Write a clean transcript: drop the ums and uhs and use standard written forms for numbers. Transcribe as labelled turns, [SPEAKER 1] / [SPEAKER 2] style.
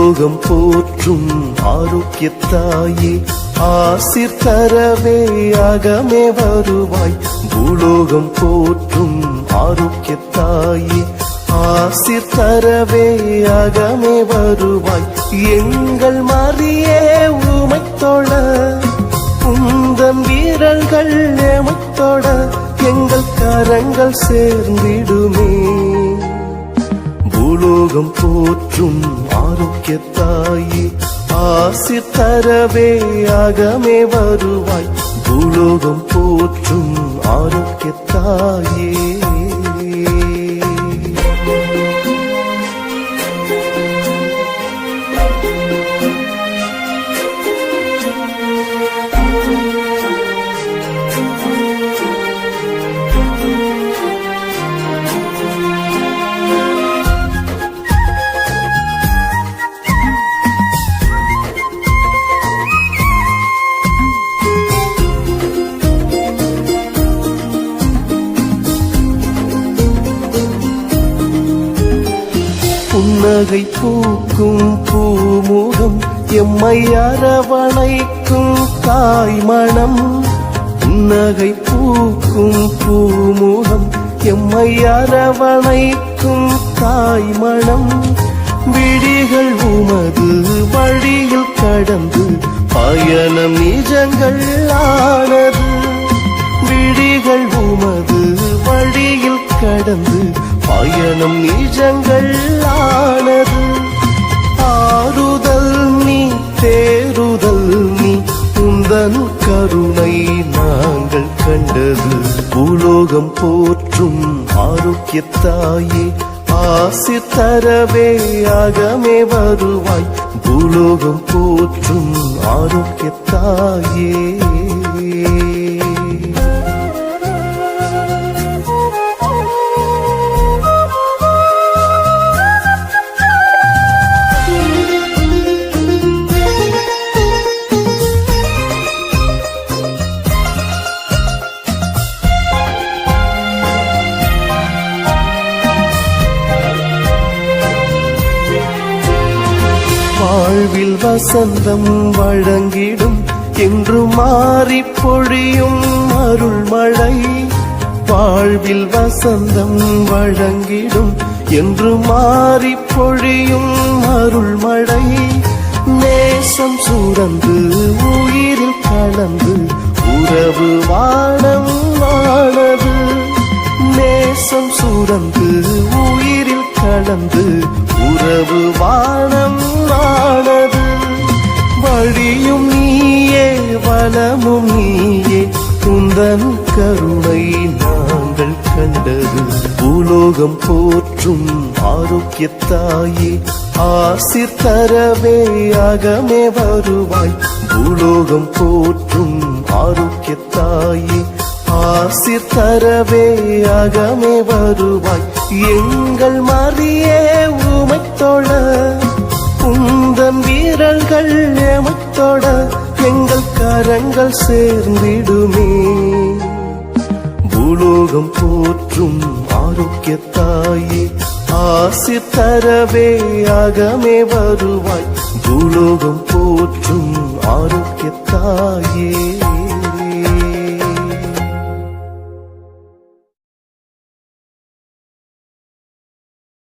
[SPEAKER 1] பூலோகம் போற்றும் ஆரோக்கியத்தாயே ஆசிர் தரவே அகமே வருவாய். பூலோகம் போற்றும் ஆரோக்கியத்தாயே ஆசிர் தரவே அகமே வருவாய். எங்கள் மரியே உமைத்தொழ உந்தன் வீரர்கள் எமைத்தொட எங்கள் கரங்கள் சேர்ந்திடுமே. பூலோகம் போற்றும் ஆரோக்கியத்தாயே ஆசிர் தரவே அகமே வருவாய். பூலோகம் போற்றும் ஆரோக்கியத்தாயே புன்னகை பூக்கும் பூமுகம் எம்மை அரவணைக்கும் தாய்மணம். புன்னகை பூக்கும் பூமுகம் எம்மை அரவணைக்கும் தாய்மணம். விழிகள் உமது வழியில் கடந்து பயணம் நிஜங்கள் ஆனது. விழிகள் உமது வழியில் கடந்து பயணம் நிஜங்கள் ஆனது. ஆறுதல் நீ தேறுதல் நீ உந்தன் கருணை நாங்கள் கண்டது. பூலோகம் போற்றும் ஆரோக்கியத்தாயே ஆசிர் தரவே அகமே வருவாய். பூலோகம் போற்றும் ஆரோக்கியத்தாயே வாழ்வில் வசந்தம் வழங்கிடும் என்று மாறி பொழியும் அருள்மழை. வாழ்வில் வசந்தம் வழங்கிடும் என்று மாறி பொழியும் அருள்மழை. நேசம் சுரந்து உயிரில் கலந்து உறவு வானம் ஆனது. நேசம் சுரந்து உயிரில் கலந்து உறவு வானம் ஆனது. வழியும் நீயே வளமும் நீயே உந்தன் கருணை நாங்கள் கண்டது. பூலோகம் போற்றும் ஆரோக்கியத்தாயே ஆசிர் தரவே அகமே வருவாய். பூலோகம் போற்றும் ஆரோக்கியத்தாயே ஆசிர் தரவே அகமே வருவாய். எங்கள் மரியே உமைத்தொழ உந்தன் வீரர்கள் எமைத்தொட எங்கள் கரங்கள் சேர்ந்திடுமே. பூலோகம் போற்றும் ஆரோக்கியத்தாயே ஆசிர் தரவே அகமே வருவாய். பூலோகம் போற்றும் ஆரோக்கியத்தாயே